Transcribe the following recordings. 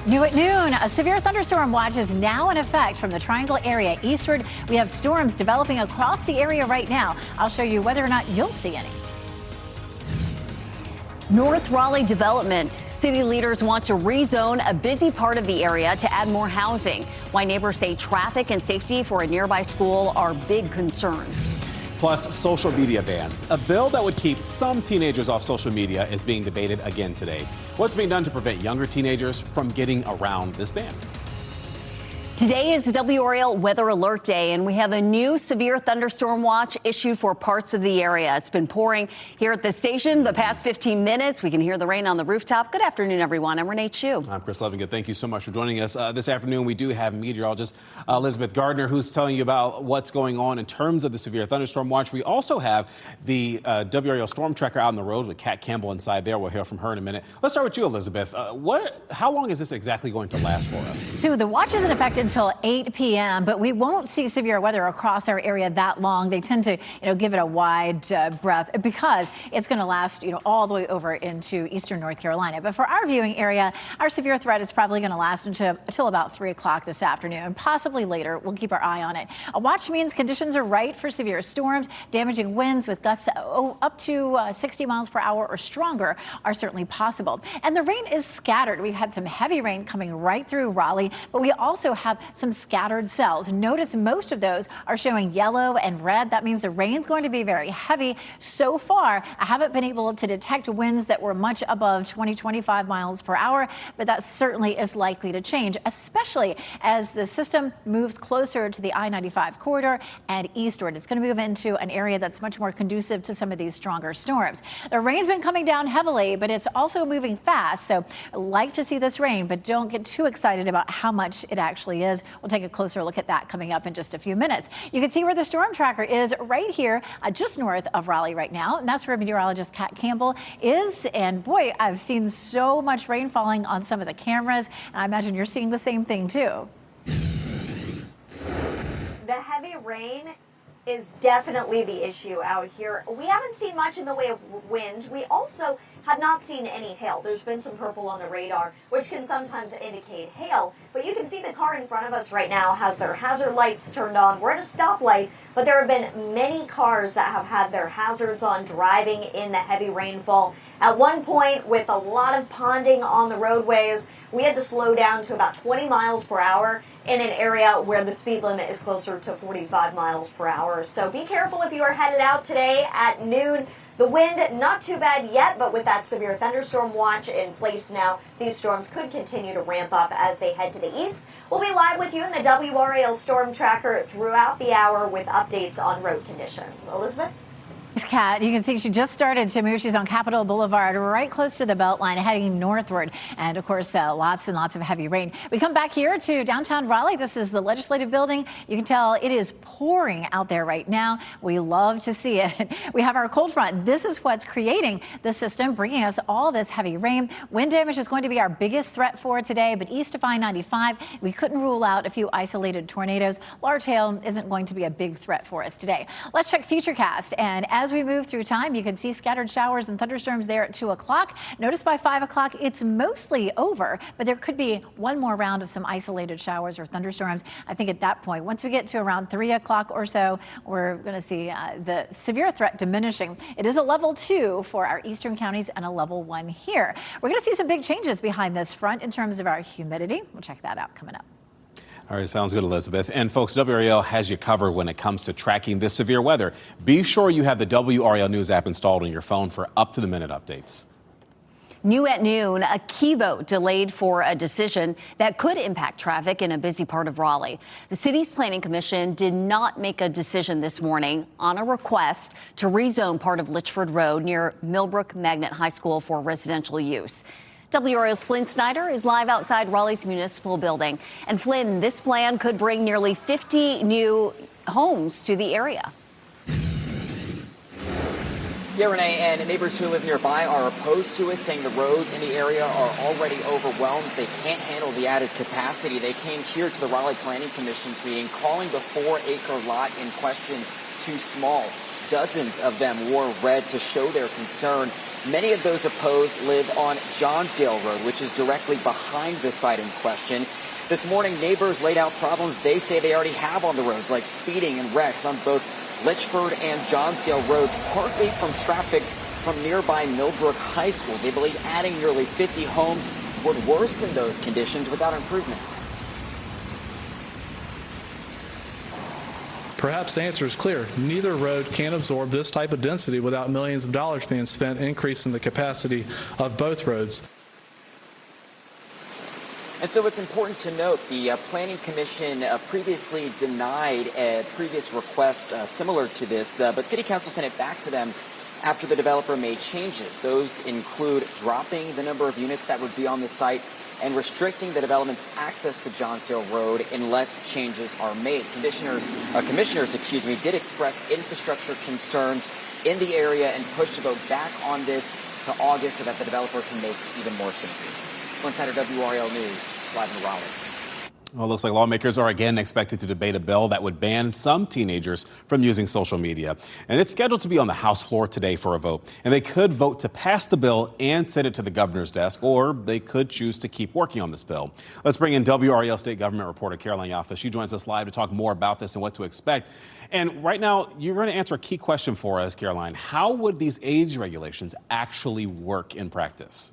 New at noon, a severe thunderstorm watch is now in effect from the Triangle area eastward. We have storms developing across the area right now. I'll show you whether or not you'll see any. North Raleigh development. City leaders want to rezone a busy part of the area to add more housing. Why neighbors say traffic and safety for a nearby school are big concerns. Plus, social media ban. A bill that would keep some teenagers off social media is being debated again today. What's being done to prevent younger teenagers from getting around this ban? Today is WRAL Weather Alert Day, and we have a new severe thunderstorm watch issued for parts of the area. It's been pouring here at the station the past 15 minutes. We can hear the rain on the rooftop. Good afternoon, everyone. I'm Renee Chu. I'm Chris Levingood. Thank you so much for joining us. This afternoon, we do have meteorologist Elizabeth Gardner, who's telling you about what's going on in terms of the severe thunderstorm watch. We also have the WRAL storm tracker out on the road with Kat Campbell inside there. We'll hear from her in a minute. Let's start with you, Elizabeth. How long is this exactly going to last for us? So the watch is in effect until 8 p.m., but we won't see severe weather across our area that long. They tend to, give it a wide breath because it's going to last, all the way over into eastern North Carolina. But for our viewing area, our severe threat is probably going to last until about 3 o'clock this afternoon, possibly later. We'll keep our eye on it. A watch means conditions are right for severe storms. Damaging winds with gusts up to 60 miles per hour or stronger are certainly possible. And the rain is scattered. We've had some heavy rain coming right through Raleigh, but we also have some scattered cells. Notice most of those are showing yellow and red. That means the rain's going to be very heavy. So far, I haven't been able to detect winds that were much above 25 miles per hour, but that certainly is likely to change, especially as the system moves closer to the I-95 corridor and eastward. It's going to move into an area that's much more conducive to some of these stronger storms. The rain's been coming down heavily, but it's also moving fast. So I like to see this rain, but don't get too excited about how much it actually is. We'll take a closer look at that coming up in just a few minutes. You can see where the storm tracker is right here, just north of Raleigh right now. And that's where meteorologist Kat Campbell is. And boy, I've seen so much rain falling on some of the cameras. And I imagine you're seeing the same thing too. The heavy rain is definitely the issue out here. We haven't seen much in the way of wind. We also have not seen any hail. There's been some purple on the radar, which can sometimes indicate hail. But you can see the car in front of us right now has their hazard lights turned on. We're at a stoplight, but there have been many cars that have had their hazards on driving in the heavy rainfall. At one point, with a lot of ponding on the roadways, we had to slow down to about 20 miles per hour in an area where the speed limit is closer to 45 miles per hour. So be careful if you are headed out today at noon. The wind, not too bad yet, but with that severe thunderstorm watch in place now, these storms could continue to ramp up as they head to the east. We'll be live with you in the WRAL Storm Tracker throughout the hour with updates on road conditions. Elizabeth? Kat, you can see she just started to move. She's on Capitol Boulevard, right close to the Beltline, heading northward. And of course, lots and lots of heavy rain. We come back here to downtown Raleigh. This is the Legislative Building. You can tell it is pouring out there right now. We love to see it. We have our cold front. This is what's creating the system, bringing us all this heavy rain. Wind damage is going to be our biggest threat for today, but east of I-95, we couldn't rule out a few isolated tornadoes. Large hail isn't going to be a big threat for us today. Let's check Futurecast. And as we move through time, you can see scattered showers and thunderstorms there at 2 o'clock. Notice by 5 o'clock, it's mostly over, but there could be one more round of some isolated showers or thunderstorms. I think at that point, once we get to around 3 o'clock or so, we're going to see the severe threat diminishing. It is a level 2 for our eastern counties and a level 1 here. We're going to see some big changes behind this front in terms of our humidity. We'll check that out coming up. All right, sounds good, Elizabeth. And folks, WRAL has you covered when it comes to tracking this severe weather. Be sure you have the WRAL News app installed on your phone for up-to-the-minute updates. New at noon, a key vote delayed for a decision that could impact traffic in a busy part of Raleigh. The city's planning commission did not make a decision this morning on a request to rezone part of Litchford Road near Millbrook Magnet High School for residential use. WRAL's Flynn Snyder is live outside Raleigh's municipal building. And Flynn, this plan could bring nearly 50 new homes to the area. Yeah, Renee, and neighbors who live nearby are opposed to it, saying the roads in the area are already overwhelmed. They can't handle the added capacity. They came here to the Raleigh Planning Commission's meeting, calling the 4-acre lot in question too small. Dozens of them wore red to show their concern. Many of those opposed live on Johnsdale Road, which is directly behind the site in question. This morning, neighbors laid out problems they say they already have on the roads, like speeding and wrecks on both Litchford and Johnsdale roads, partly from traffic from nearby Millbrook High School. They believe adding nearly 50 homes would worsen those conditions without improvements. Perhaps the answer is clear. Neither road can absorb this type of density without millions of dollars being spent increasing the capacity of both roads. And so it's important to note the Planning Commission previously denied a previous request similar to this, but City Council sent it back to them after the developer made changes. Those include dropping the number of units that would be on the site and restricting the development's access to Johnsdale Road unless changes are made. Commissioners did express infrastructure concerns in the area and pushed to vote back on this to August so that the developer can make even more changes. Insider WRAL News, live in Raleigh. Well, it looks like lawmakers are again expected to debate a bill that would ban some teenagers from using social media. And it's scheduled to be on the House floor today for a vote. And they could vote to pass the bill and send it to the governor's desk, or they could choose to keep working on this bill. Let's bring in WRAL State Government reporter Caroline Yaffa. She joins us live to talk more about this and what to expect. And right now, you're going to answer a key question for us, Caroline. How would these age regulations actually work in practice?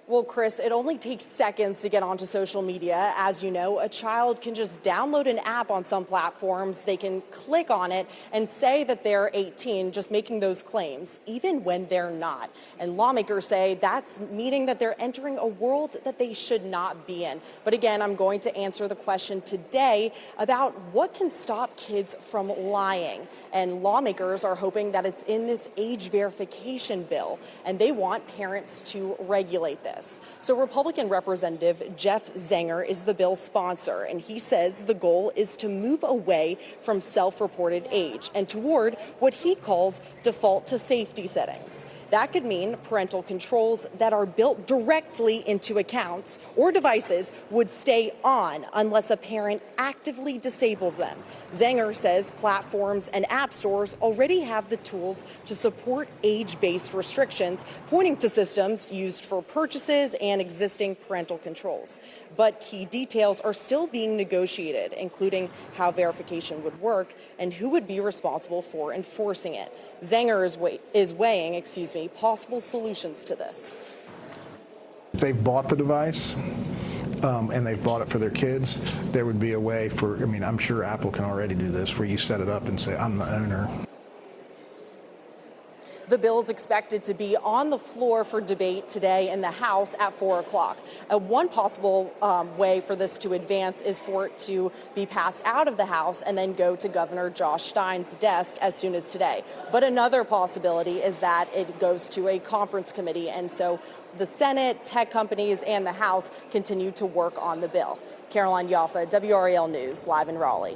Well, Chris, it only takes seconds to get onto social media. As you know, a child can just download an app on some platforms. They can click on it and say that they're 18, just making those claims, even when they're not. And lawmakers say that's meaning that they're entering a world that they should not be in. But again, I'm going to answer the question today about what can stop kids from lying. And lawmakers are hoping that it's in this age verification bill, and they want parents to regulate this. So Republican Representative Jeff Zenger is the bill's sponsor, and he says the goal is to move away from self-reported age and toward what he calls default to safety settings. That could mean parental controls that are built directly into accounts or devices would stay on unless a parent actively disables them. Zenger says platforms and app stores already have the tools to support age-based restrictions, pointing to systems used for purchases and existing parental controls. But key details are still being negotiated, including how verification would work and who would be responsible for enforcing it. Zenger is weighing possible solutions to this. If they've bought the device and they've bought it for their kids, there would be a way for, I'm sure Apple can already do this, where you set it up and say, I'm the owner. The bill is expected to be on the floor for debate today in the House at 4 o'clock. One possible way for this to advance is for it to be passed out of the House and then go to Governor Josh Stein's desk as soon as today. But another possibility is that it goes to a conference committee, and so the Senate, tech companies, and the House continue to work on the bill. Caroline Yaffa, WRAL News, live in Raleigh.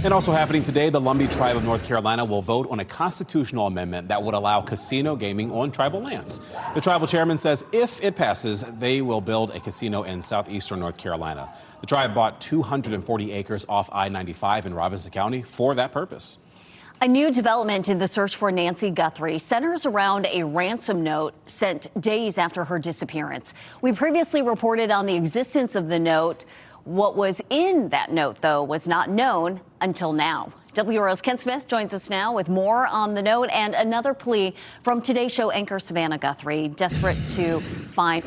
And also happening today, the Lumbee Tribe of North Carolina will vote on a constitutional amendment that would allow casino gaming on tribal lands. The tribal chairman says if it passes, they will build a casino in southeastern North Carolina. The tribe bought 240 acres off I-95 in Robinson County for that purpose. A new development in the search for Nancy Guthrie centers around a ransom note sent days after her disappearance. We previously reported on the existence of the note. What was in that note, though, was not known until now. WRAL's Ken Smith joins us now with more on the note and another plea from Today Show anchor Savannah Guthrie, desperate to find.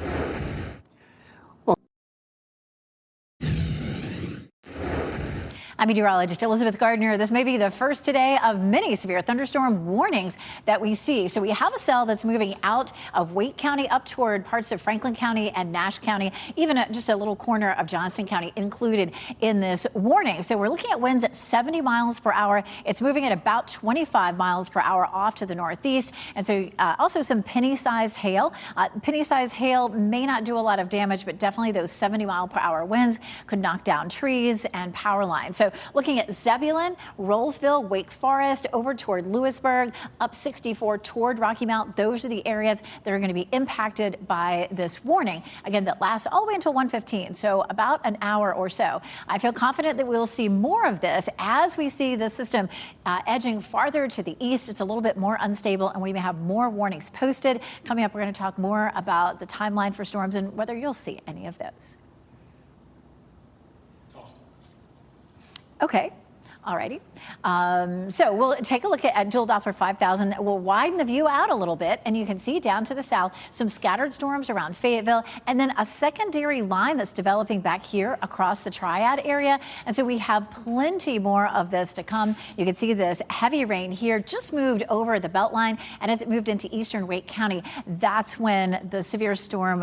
I'm meteorologist Elizabeth Gardner. This may be the first today of many severe thunderstorm warnings that we see. So we have a cell that's moving out of Wake County up toward parts of Franklin County and Nash County, even just a little corner of Johnston County included in this warning. So we're looking at winds at 70 miles per hour. It's moving at about 25 miles per hour off to the northeast. And so also some penny-sized hail. Penny-sized hail may not do a lot of damage, but definitely those 70 mile per hour winds could knock down trees and power lines. So So looking at Zebulon, Rollsville, Wake Forest, over toward Lewisburg, up 64 toward Rocky Mount. Those are the areas that are going to be impacted by this warning. Again, that lasts all the way until 1:15, so about an hour or so. I feel confident that we'll see more of this as we see the system edging farther to the east. It's a little bit more unstable, and we may have more warnings posted. Coming up, we're going to talk more about the timeline for storms and whether you'll see any of those. Okay. Alrighty. So we'll take a look at dual Doppler 5000. We'll widen the view out a little bit, and you can see down to the south some scattered storms around Fayetteville, and then a secondary line that's developing back here across the Triad area. And so we have plenty more of this to come. You can see this heavy rain here just moved over the Beltline, and as it moved into eastern Wake County, that's when the severe storm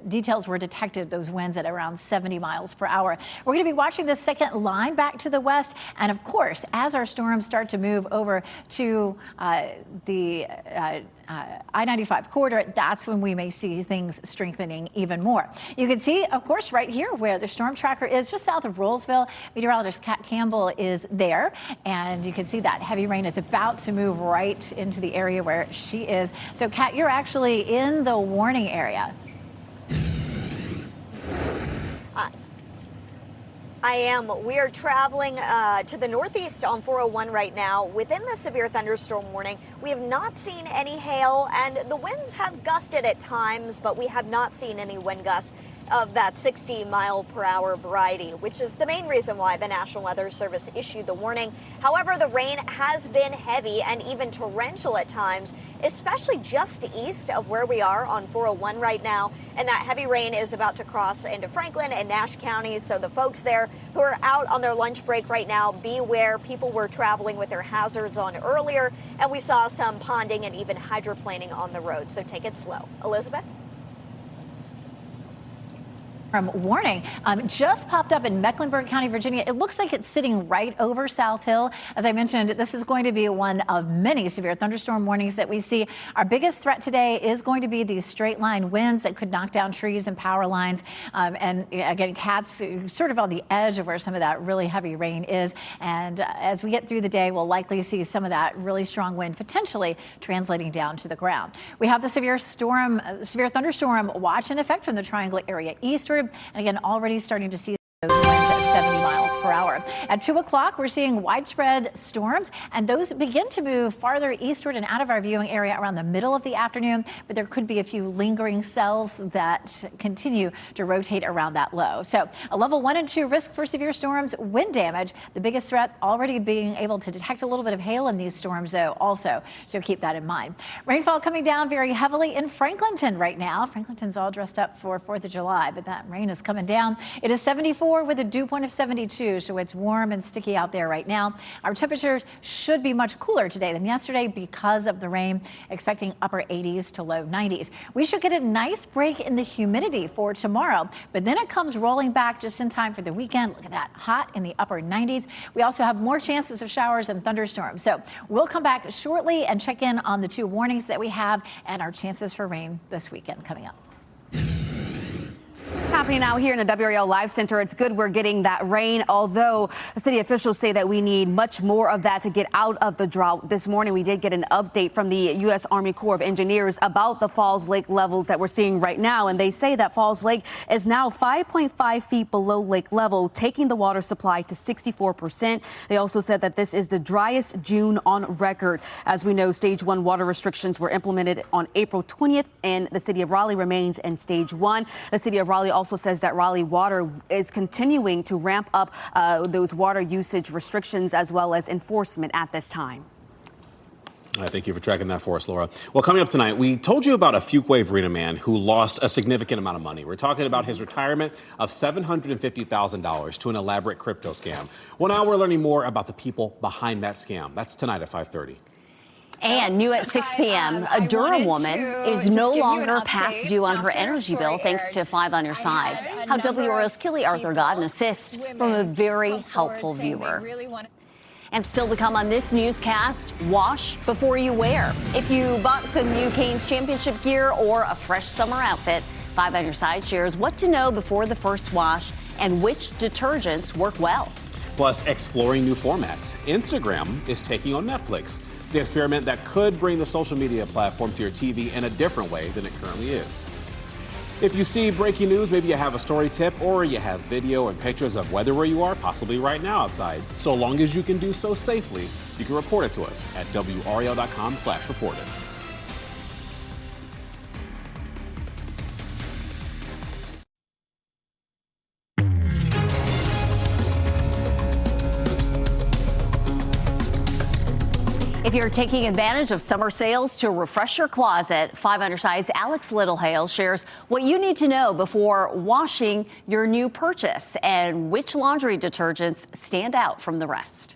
details were detected, those winds at around 70 miles per hour. We're going to be watching this second line back to the west. And of course, as our storms start to move over to the I-95 corridor, that's when we may see things strengthening even more. You can see, of course, right here where the storm tracker is, just south of Rollsville. Meteorologist Kat Campbell is there, and you can see that heavy rain is about to move right into the area where she is. So, Kat, you're actually in the warning area. I am. We are traveling to the northeast on 401 right now within the severe thunderstorm warning. We have not seen any hail, and the winds have gusted at times, but we have not seen any wind gusts of that 60-mile-per-hour variety, which is the main reason why the National Weather Service issued the warning. However, the rain has been heavy and even torrential at times, especially just east of where we are on 401 right now. And that heavy rain is about to cross into Franklin and Nash counties. So the folks there who are out on their lunch break right now, beware. People were traveling with their hazards on earlier, and we saw some ponding and even hydroplaning on the road. So take it slow. Elizabeth? Warning just popped up in Mecklenburg County, Virginia. It looks like it's sitting right over South Hill. As I mentioned, this is going to be one of many severe thunderstorm warnings that we see. Our biggest threat today is going to be these straight line winds that could knock down trees and power lines. And again, Kat's sort of on the edge of where some of that really heavy rain is. And as we get through the day, we'll likely see some of that really strong wind potentially translating down to the ground. We have the severe thunderstorm watch in effect from the Triangle area eastward. And again, already starting to see those winds at 70 miles per hour. At 2 o'clock, we're seeing widespread storms, and those begin to move farther eastward and out of our viewing area around the middle of the afternoon. But there could be a few lingering cells that continue to rotate around that low. So a level 1 and 2 risk for severe storms, wind damage. The biggest threat already being able to detect a little bit of hail in these storms, though, also. So keep that in mind. Rainfall coming down very heavily in Franklinton right now. Franklinton's all dressed up for 4th of July, but that rain is coming down. It is 74 with a dew point of 72, so it's warm and sticky out there right now. Our temperatures should be much cooler today than yesterday because of the rain, expecting upper 80s to low 90s. We should get a nice break in the humidity for tomorrow, but then it comes rolling back just in time for the weekend. Look at that, hot in the upper 90s. We also have more chances of showers and thunderstorms. So we'll come back shortly and check in on the 2 warnings that we have and our chances for rain this weekend coming up. Happening now here in the WRAL Live Center. It's good we're getting that rain, although city officials say that we need much more of that to get out of the drought. This morning, we did get an update from the U.S. Army Corps of Engineers about the Falls Lake levels that we're seeing right now. And they say that Falls Lake is now 5.5 feet below lake level, taking the water supply to 64%. They also said that this is the driest June on record. As we know, stage 1 water restrictions were implemented on April 20th, and the city of Raleigh remains in stage 1. The city of Raleigh also says that Raleigh Water is continuing to ramp up those water usage restrictions as well as enforcement at this time. All right, thank you for tracking that for us, Laura. Well, coming up tonight, we told you about a Fuquay Arena man who lost a significant amount of money. We're talking about his retirement of $750,000 to an elaborate crypto scam. Well, now we're learning more about the people behind that scam. That's tonight at 5:30. And new at 6 p.m., a Durham woman is no longer past due on her energy bill thanks to 5 on Your Side. How WRAL's Kelly Arthur got an assist from a very helpful viewer. And still to come on this newscast, wash before you wear. If you bought some new Canes Championship gear or a fresh summer outfit, 5 on Your Side shares what to know before the first wash and which detergents work well. Plus, exploring new formats. Instagram is taking on Netflix, the experiment that could bring the social media platform to your TV in a different way than it currently is. If you see breaking news, maybe you have a story tip or you have video and pictures of weather where you are, possibly right now outside. So long as you can do so safely, you can report it to us at WRAL.com/report it. If you're taking advantage of summer sales to refresh your closet, 5 Under Side's Alex Littlehales shares what you need to know before washing your new purchase and which laundry detergents stand out from the rest.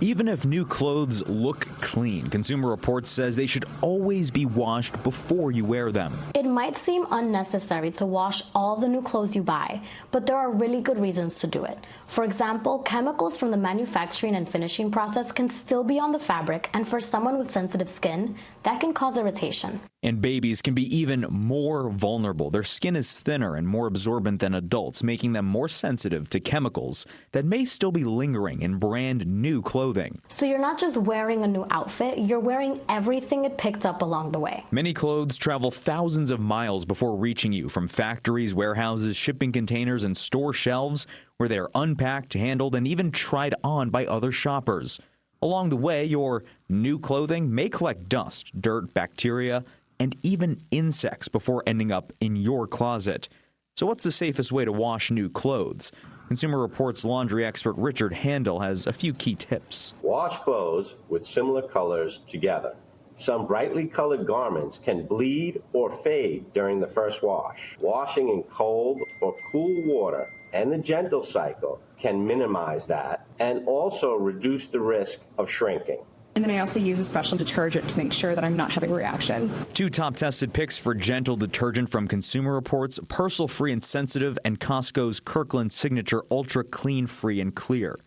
Even if new clothes look clean, Consumer Reports says they should always be washed before you wear them. It might seem unnecessary to wash all the new clothes you buy, but there are really good reasons to do it. For example, chemicals from the manufacturing and finishing process can still be on the fabric, and for someone with sensitive skin, that can cause irritation. And babies can be even more vulnerable. Their skin is thinner and more absorbent than adults, making them more sensitive to chemicals that may still be lingering in brand new clothing. So you're not just wearing a new outfit, you're wearing everything it picked up along the way. Many clothes travel thousands of miles before reaching you from factories, warehouses, shipping containers, and store shelves, where they are unpacked, handled, and even tried on by other shoppers. Along the way, your new clothing may collect dust, dirt, bacteria, and even insects before ending up in your closet. So what's the safest way to wash new clothes? Consumer Reports laundry expert Richard Handel has a few key tips. Wash clothes with similar colors together. Some brightly colored garments can bleed or fade during the first wash. Washing in cold or cool water and the gentle cycle can minimize that and also reduce the risk of shrinking. And then I also use a special detergent to make sure that I'm not having a reaction. 2 top tested picks for gentle detergent from Consumer Reports: Persil Free and Sensitive and Costco's Kirkland Signature Ultra Clean Free and Clear.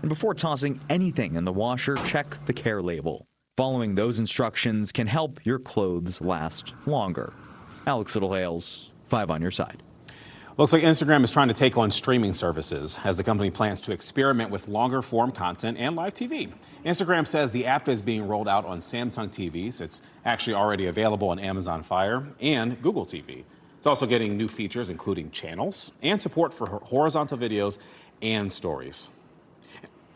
And before tossing anything in the washer, check the care label. Following those instructions can help your clothes last longer. Alex Littlehales, 5 on your side. Looks like Instagram is trying to take on streaming services as the company plans to experiment with longer form content and live TV. Instagram says the app is being rolled out on Samsung TVs. It's actually already available on Amazon Fire and Google TV. It's also getting new features, including channels and support for horizontal videos and stories.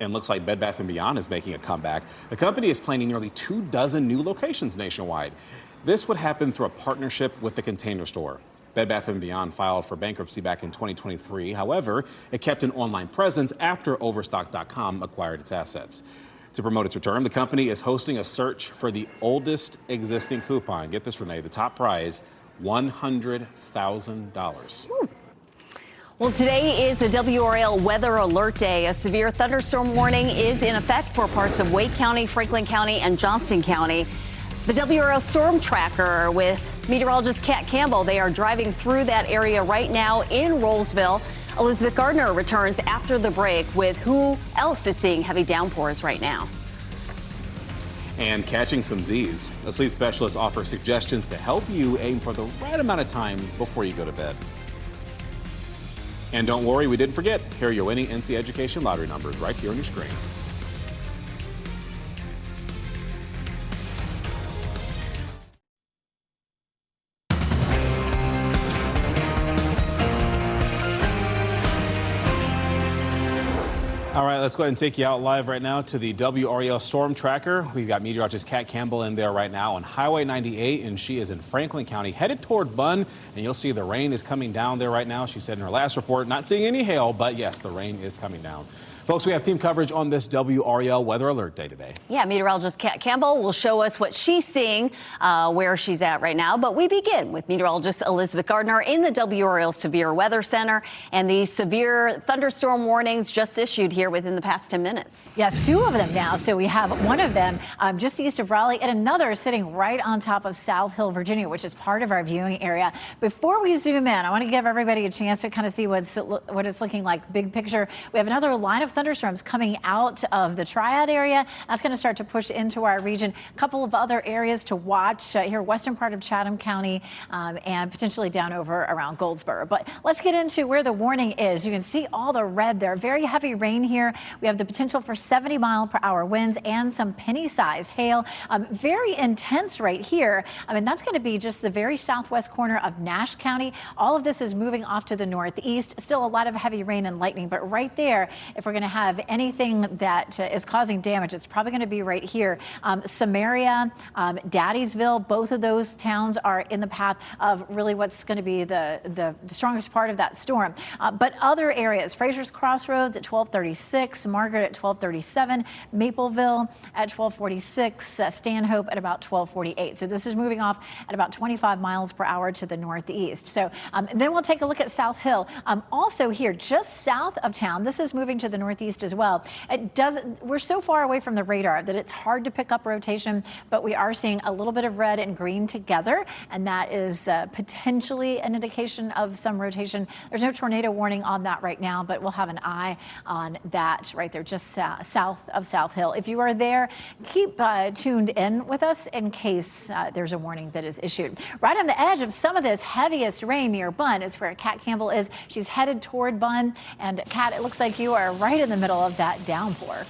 And looks like Bed Bath & Beyond is making a comeback. The company is planning nearly 24 new locations nationwide. This would happen through a partnership with the Container Store. Bed Bath & Beyond filed for bankruptcy back in 2023. However, it kept an online presence after Overstock.com acquired its assets. To promote its return, the company is hosting a search for the oldest existing coupon. Get this, Renee, the top prize, $100,000. Well, today is a WRAL weather alert day. A severe thunderstorm warning is in effect for parts of Wake County, Franklin County, and Johnston County. The WRAL storm tracker with meteorologist Kat Campbell, they are driving through that area right now in Rollsville. Elizabeth Gardner returns after the break with who else is seeing heavy downpours right now. And catching some Z's. A sleep specialist offers suggestions to help you aim for the right amount of time before you go to bed. And don't worry, we didn't forget. Here are your winning NC Education lottery numbers right here on your screen. All right, let's go ahead and take you out live right now to the WRAL storm tracker. We've got meteorologist Kat Campbell in there right now on Highway 98, and she is in Franklin County, headed toward Bunn, and you'll see the rain is coming down there right now. She said in her last report, not seeing any hail, but yes, the rain is coming down. Folks, we have team coverage on this WRAL weather alert day today. Yeah, meteorologist Kat Campbell will show us what she's seeing, where she's at right now. But we begin with meteorologist Elizabeth Gardner in the WRAL Severe Weather Center, and these severe thunderstorm warnings just issued here within the past 10 minutes. Yes, 2 of them now. So we have one of them just east of Raleigh and another sitting right on top of South Hill, Virginia, which is part of our viewing area. Before we zoom in, I want to give everybody a chance to kind of see what it's looking like big picture. We have another line of thunderstorms coming out of the Triad area. That's going to start to push into our region. A couple of other areas to watch here, western part of Chatham County and potentially down over around Goldsboro. But let's get into where the warning is. You can see all the red there. Very heavy rain here. We have the potential for 70-mile-per-hour winds and some penny-sized hail. Very intense right here. I mean, that's going to be just the very southwest corner of Nash County. All of this is moving off to the northeast. Still a lot of heavy rain and lightning, but right there, if we're going to have anything that is causing damage, it's probably going to be right here. Samaria, Daddiesville, both of those towns are in the path of really what's going to be the strongest part of that storm. But other areas, Fraser's Crossroads at 1236, Margaret at 1237, Mapleville at 1246, Stanhope at about 1248. So this is moving off at about 25 miles per hour to the northeast. So then we'll take a look at South Hill. Also here, just south of town, this is moving to the northeast as well. We're so far away from the radar that it's hard to pick up rotation, but we are seeing a little bit of red and green together, and that is potentially an indication of some rotation. There's no tornado warning on that right now, but we'll have an eye on that right there, just south of South Hill. If you are there, keep tuned in with us in case there's a warning that is issued. Right on the edge of some of this heaviest rain near Bunn is where Kat Campbell is. She's headed toward Bunn, and Kat, it looks like you are right in the middle of that downpour.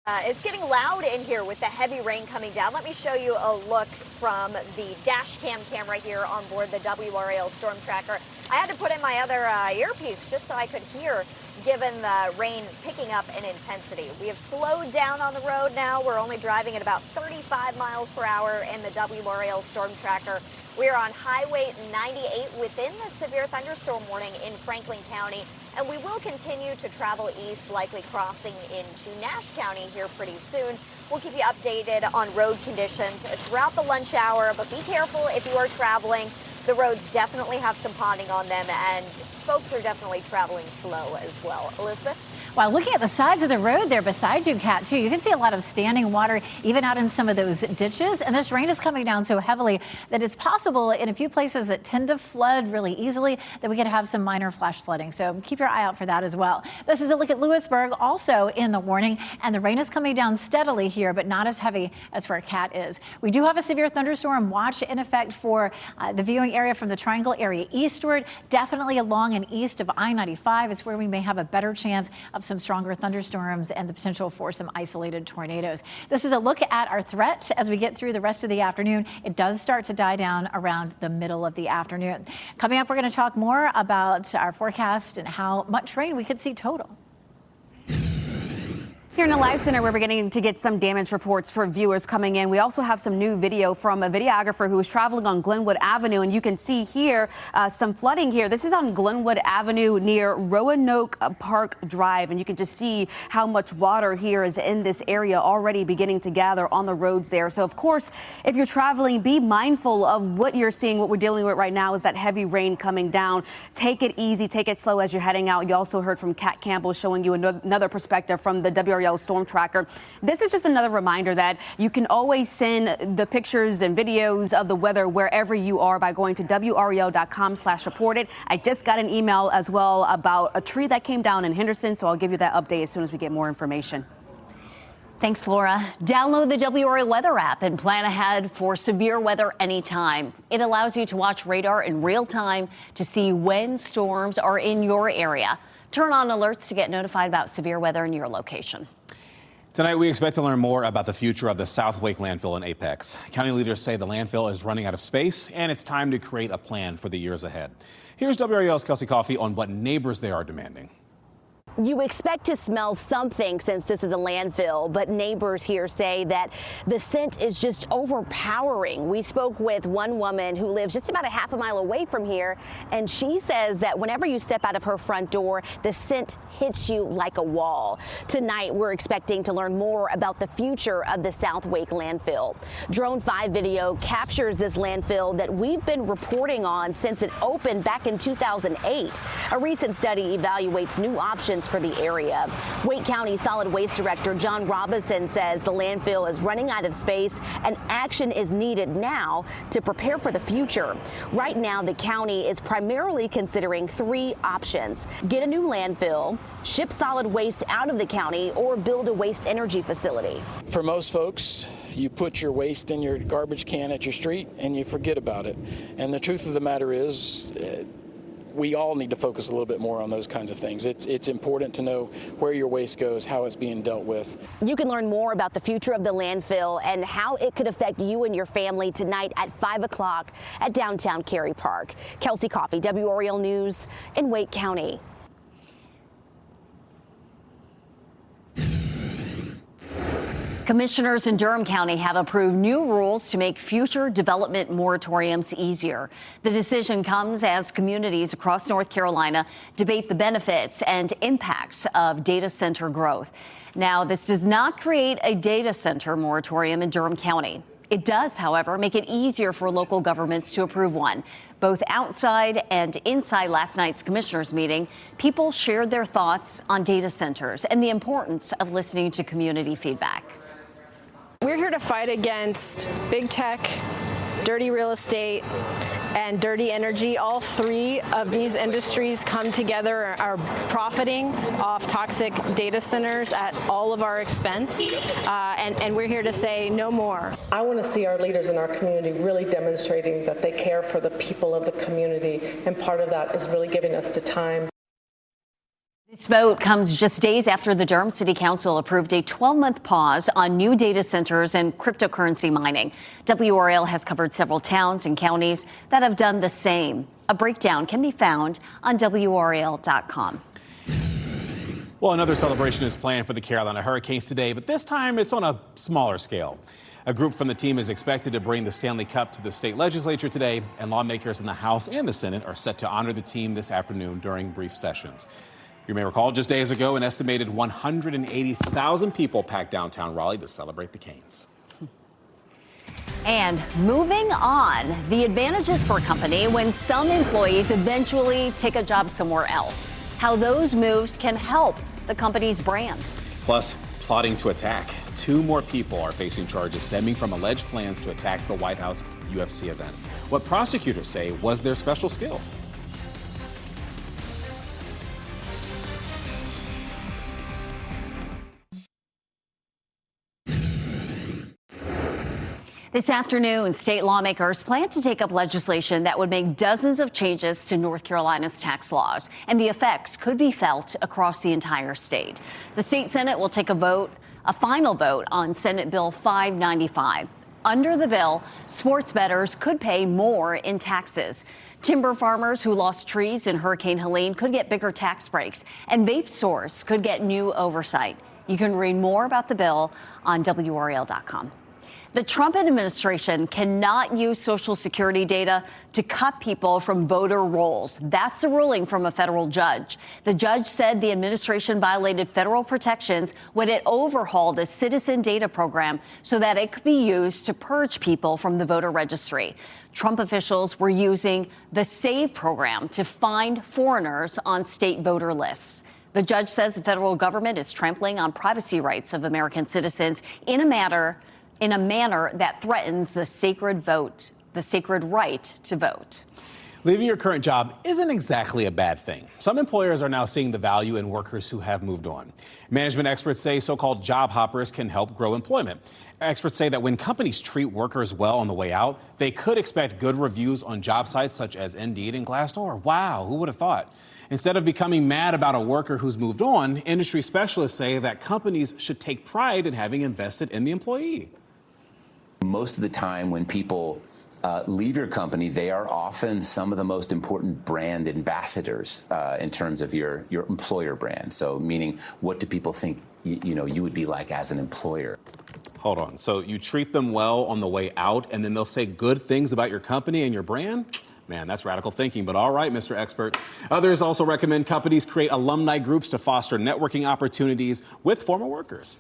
It's getting loud in here with the heavy rain coming down. Let me show you a look from the dash cam camera here on board the WRAL Storm Tracker. I had to put in my other earpiece just so I could hear, given the rain picking up in intensity. We have slowed down on the road now. We're only driving at about 35 miles per hour in the WRAL Storm Tracker. We are on Highway 98 within the severe thunderstorm warning in Franklin County, and we will continue to travel east, likely crossing into Nash County here pretty soon. We'll keep you updated on road conditions throughout the lunch hour, but be careful if you are traveling. The roads definitely have some ponding on them, and folks are definitely traveling slow as well. Elizabeth? Well, looking at the sides of the road there beside you, Kat, too, you can see a lot of standing water even out in some of those ditches. And this rain is coming down so heavily that it's possible in a few places that tend to flood really easily that we could have some minor flash flooding. So keep your eye out for that as well. This is a look at Lewisburg, also in the warning. And the rain is coming down steadily here, but not as heavy as where Kat is. We do have a severe thunderstorm watch in effect for the viewing area from the Triangle area eastward. Definitely along and east of I-95 is where we may have a better chance of some stronger thunderstorms and the potential for some isolated tornadoes. This is a look at our threat as we get through the rest of the afternoon. It does start to die down around the middle of the afternoon. Coming up, we're going to talk more about our forecast and how much rain we could see total. Here in the Live Center, we're beginning to get some damage reports for viewers coming in. We also have some new video from a videographer who was traveling on Glenwood Avenue, and you can see here some flooding here. This is on Glenwood Avenue near Roanoke Park Drive, and you can just see how much water here is in this area already beginning to gather on the roads there. So, of course, if you're traveling, be mindful of what you're seeing. What we're dealing with right now is that heavy rain coming down. Take it easy, take it slow as you're heading out. You also heard from Kat Campbell showing you another perspective from the WRAL Storm Tracker. This is just another reminder that you can always send the pictures and videos of the weather wherever you are by going to WRAL.com/reported. I just got an email as well about a tree that came down in Henderson, so I'll give you that update as soon as we get more information. Thanks, Laura. Download the WRAL weather app and plan ahead for severe weather anytime. It allows you to watch radar in real time to see when storms are in your area. Turn on alerts to get notified about severe weather in your location. Tonight, we expect to learn more about the future of the South Wake landfill in Apex. County leaders say the landfill is running out of space, and it's time to create a plan for the years ahead. Here's WRAL's Kelsey Coffey on what neighbors there are demanding. You expect to smell something since this is a landfill, but neighbors here say that the scent is just overpowering. We spoke with one woman who lives just about a half a mile away from here, and she says that whenever you step out of her front door, the scent hits you like a wall. Tonight, we're expecting to learn more about the future of the South Wake landfill. Drone 5 video captures this landfill that we've been reporting on since it opened back in 2008. A recent study evaluates new options for the area. area. Wake County Solid Waste Director John Robinson says the landfill is running out of space and action is needed now to prepare for the future. Right now, the county is primarily considering 3 options: get a new landfill, ship solid waste out of the county, or build a waste energy facility. For most folks, you put your waste in your garbage can at your street and you forget about it. And the truth of the matter is, we all need to focus a little bit more on those kinds of things. It's important to know where your waste goes, how it's being dealt with. You can learn more about the future of the landfill and how it could affect you and your family tonight at 5 o'clock at downtown Cary Park. Kelsey Coffey, WRAL News in Wake County. Commissioners in Durham County have approved new rules to make future development moratoriums easier. The decision comes as communities across North Carolina debate the benefits and impacts of data center growth. Now, this does not create a data center moratorium in Durham County. It does, however, make it easier for local governments to approve one. Both outside and inside last night's commissioners' meeting, people shared their thoughts on data centers and the importance of listening to community feedback. We're here to fight against big tech, dirty real estate, and dirty energy. All 3 of these industries come together, are profiting off toxic data centers at all of our expense, and we're here to say no more. I want to see our leaders in our community really demonstrating that they care for the people of the community, and part of that is really giving us the time. This vote comes just days after the Durham City Council approved a 12-month pause on new data centers and cryptocurrency mining. WRAL has covered several towns and counties that have done the same. A breakdown can be found on WRAL.com. Well, another celebration is planned for the Carolina Hurricanes today, but this time it's on a smaller scale. A group from the team is expected to bring the Stanley Cup to the state legislature today, and lawmakers in the House and the Senate are set to honor the team this afternoon during brief sessions. You may recall just days ago, an estimated 180,000 people packed downtown Raleigh to celebrate the Canes. And moving on, the advantages for a company when some employees eventually take a job somewhere else. How those moves can help the company's brand. Plus, plotting to attack. 2 more people are facing charges stemming from alleged plans to attack the White House UFC event. What prosecutors say was their special skill. This afternoon, state lawmakers plan to take up legislation that would make dozens of changes to North Carolina's tax laws, and the effects could be felt across the entire state. The state Senate will take a final vote on Senate Bill 595. Under the bill, sports bettors could pay more in taxes. Timber farmers who lost trees in Hurricane Helene could get bigger tax breaks, and vape stores could get new oversight. You can read more about the bill on WRAL.com. The Trump administration cannot use Social Security data to cut people from voter rolls. That's the ruling from a federal judge. The judge said the administration violated federal protections when it overhauled a citizen data program so that it could be used to purge people from the voter registry. Trump officials were using the SAVE program to find foreigners on state voter lists. The judge says the federal government is trampling on privacy rights of American citizens in a manner that threatens the sacred right to vote. Leaving your current job isn't exactly a bad thing. Some employers are now seeing the value in workers who have moved on. Management experts say so-called job hoppers can help grow employment. Experts say that when companies treat workers well on the way out, they could expect good reviews on job sites such as Indeed and Glassdoor. Wow, who would have thought? Instead of becoming mad about a worker who's moved on, industry specialists say that companies should take pride in having invested in the employee. Most of the time when people leave your company, they are often some of the most important brand ambassadors in terms of your employer brand. So meaning, what do people think you would be like as an employer? Hold on. So you treat them well on the way out, and then they'll say good things about your company and your brand? Man, that's radical thinking, but all right, Mr. Expert. Others also recommend companies create alumni groups to foster networking opportunities with former workers.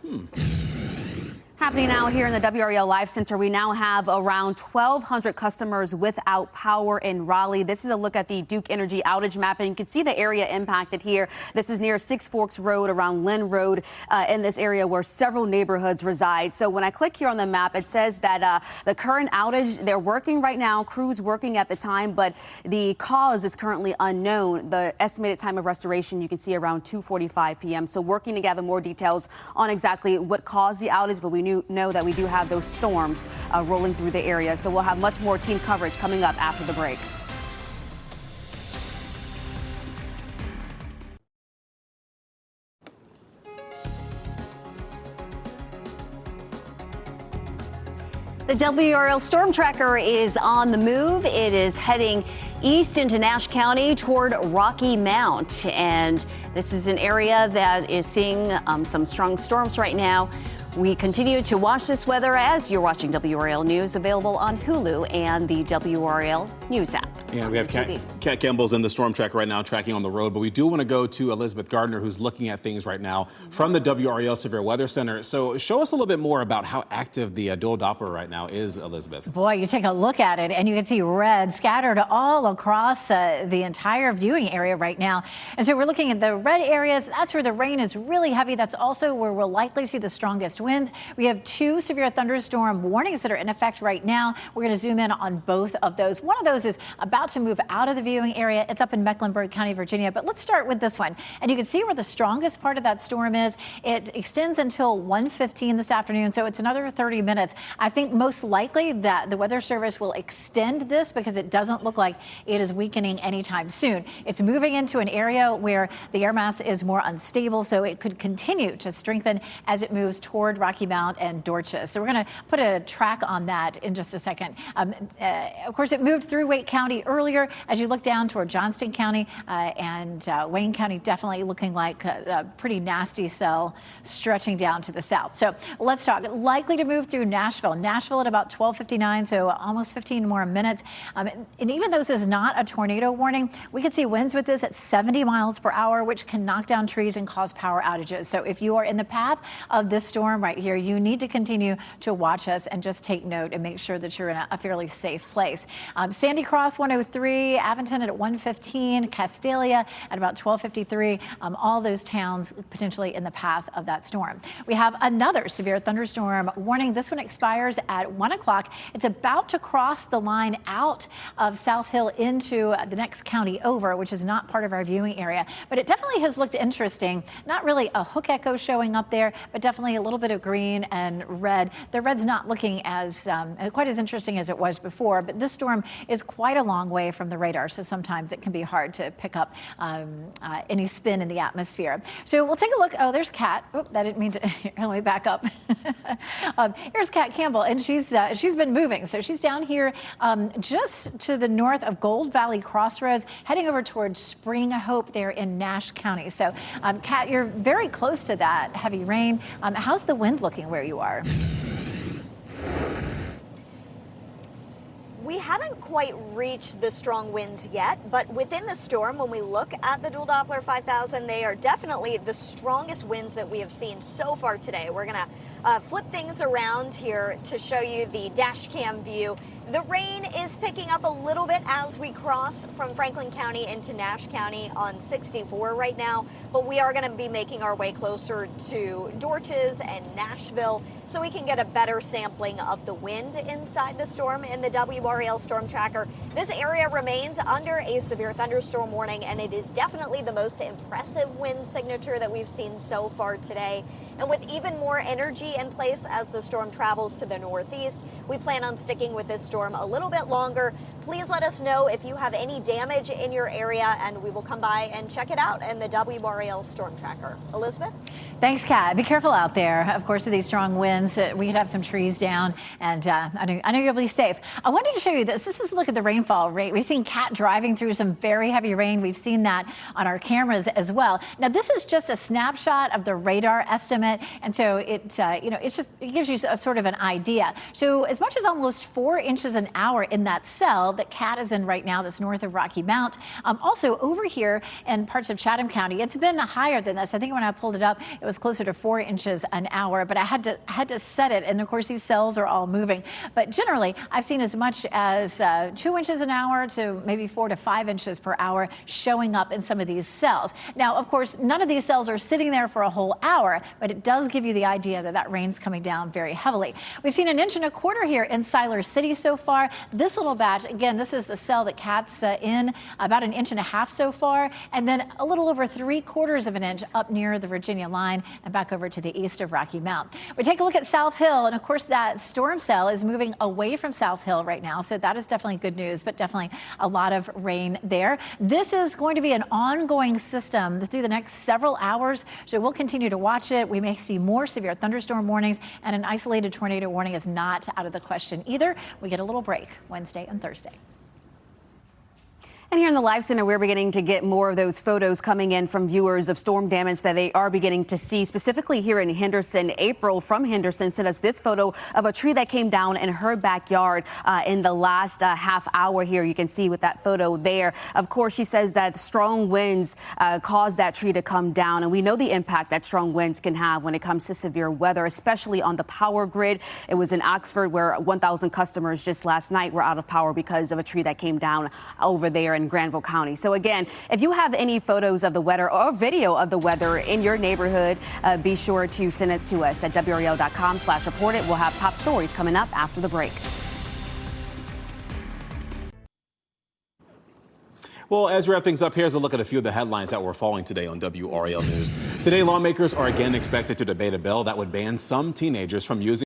Happening now here in the WRAL Live Center, we now have around 1,200 customers without power in Raleigh. This is a look at the Duke Energy outage map, and you can see the area impacted here. This is near Six Forks Road, around Lynn Road, in this area where several neighborhoods reside. So when I click here on the map, it says that the current outage, they're working right now, crews working at the time, but the cause is currently unknown. The estimated time of restoration, you can see around 2:45 p.m. So working to gather more details on exactly what caused the outage, but we know that we do have those storms rolling through the area. So we'll have much more team coverage coming up after the break. The WRAL Storm Tracker is on the move. It is heading east into Nash County toward Rocky Mount. And this is an area that is seeing some strong storms right now. We continue to watch this weather as you're watching WRAL News, available on Hulu and the WRAL News app. And we have Kat Campbell's in the storm tracker right now, tracking on the road. But we do want to go to Elizabeth Gardner, who's looking at things right now from the WRAL Severe Weather Center. So show us a little bit more about how active the dual Doppler right now is, Elizabeth. Boy, you take a look at it and you can see red scattered all across the entire viewing area right now. And so we're looking at the red areas. That's where the rain is really heavy. That's also where we'll likely see the strongest winds. We have 2 severe thunderstorm warnings that are in effect right now. We're going to zoom in on both of those. One of those is about to move out of the viewing area. It's up in Mecklenburg County, Virginia. But let's start with this one. And you can see where the strongest part of that storm is. It extends until 1:15 this afternoon, so it's another 30 minutes. I think most likely that the Weather Service will extend this because it doesn't look like it is weakening anytime soon. It's moving into an area where the air mass is more unstable, so it could continue to strengthen as it moves toward Rocky Mount and Dorchester. So we're going to put a track on that in just a second. Of course, it moved through Wake County earlier. As you look down toward Johnston County and Wayne County, definitely looking like a pretty nasty cell stretching down to the south. So let's talk. Likely to move through Nashville. Nashville at about 12:59, so almost 15 more minutes. And even though this is not a tornado warning, we could see winds with this at 70 miles per hour, which can knock down trees and cause power outages. So if you are in the path of this storm right here, you need to continue to watch us and just take note and make sure that you're in a fairly safe place. Sandy Cross 103, Aventon at 1:15, Castalia at about 12:53. All those towns potentially in the path of that storm. We have another severe thunderstorm warning. This one expires at 1 o'clock. It's about to cross the line out of South Hill into the next county over, which is not part of our viewing area. But it definitely has looked interesting. Not really a hook echo showing up there, but definitely a little bit of green and red. The red's not looking as quite as interesting as it was before, but this storm is quite a long way from the radar, so sometimes it can be hard to pick up any spin in the atmosphere. So we'll take a look. Oh, there's Kat. Oh, I didn't mean to. Let me back up. Here's Kat Campbell, and she's been moving. So she's down here just to the north of Gold Valley Crossroads, heading over towards Spring Hope there in Nash County. So, Kat, you're very close to that heavy rain. How's the wind looking where you are? We haven't quite reached the strong winds yet, but within the storm, when we look at the dual Doppler 5000, they are definitely the strongest winds that we have seen so far today. We're going to flip things around here to show you the dash cam view. The rain is picking up a little bit as we cross from Franklin County into Nash County on 64 right now, but we are going to be making our way closer to Dorchester and Nashville so we can get a better sampling of the wind inside the storm in the WRAL Storm Tracker. This area remains under a severe thunderstorm warning, and it is definitely the most impressive wind signature that we've seen so far today. And with even more energy in place as the storm travels to the northeast, we plan on sticking with this storm a little bit longer. Please let us know if you have any damage in your area, and we will come by and check it out in the WRAL Storm Tracker. Elizabeth? Thanks, Kat. Be careful out there. Of course, with these strong winds, we could have some trees down, and I know you'll be safe. I wanted to show you this. This is a look at the rainfall rate. We've seen Kat driving through some very heavy rain. We've seen that on our cameras as well. Now, this is just a snapshot of the radar estimate, and so it gives you a sort of an idea. So as much as almost 4 inches an hour in that cell, that Kat is in right now that's north of Rocky Mount. Also over here in parts of Chatham County, it's been higher than this. I think when I pulled it up, it was closer to 4 inches an hour, but I had to set it. And of course, these cells are all moving. But generally, I've seen as much as 2 inches an hour to maybe 4 to 5 inches per hour showing up in some of these cells. Now, of course, none of these cells are sitting there for a whole hour, but it does give you the idea that that rain's coming down very heavily. We've seen 1.25 inches here in Siler City so far. This little batch, again, this is the cell that Kat's in, about 1.5 inches so far, and then a little over 3/4 of an inch up near the Virginia line and back over to the east of Rocky Mount. We take a look at South Hill, and of course that storm cell is moving away from South Hill right now, so that is definitely good news, but definitely a lot of rain there. This is going to be an ongoing system through the next several hours, so we'll continue to watch it. We may see more severe thunderstorm warnings, and an isolated tornado warning is not out of the question either. We get a little break Wednesday and Thursday. And here in the Live Center, we're beginning to get more of those photos coming in from viewers of storm damage that they are beginning to see, specifically here in Henderson. April from Henderson sent us this photo of a tree that came down in her backyard in the last half hour here. You can see with that photo there. Of course, she says that strong winds caused that tree to come down. And we know the impact that strong winds can have when it comes to severe weather, especially on the power grid. It was in Oxford where 1,000 customers just last night were out of power because of a tree that came down over there in Granville County. So again, if you have any photos of the weather or video of the weather in your neighborhood, be sure to send it to us at WRAL.com/report it. We'll have top stories coming up after the break. Well, as we wrap things up, here's a look at a few of the headlines that were falling today on WRAL News. Today, lawmakers are again expected to debate a bill that would ban some teenagers from using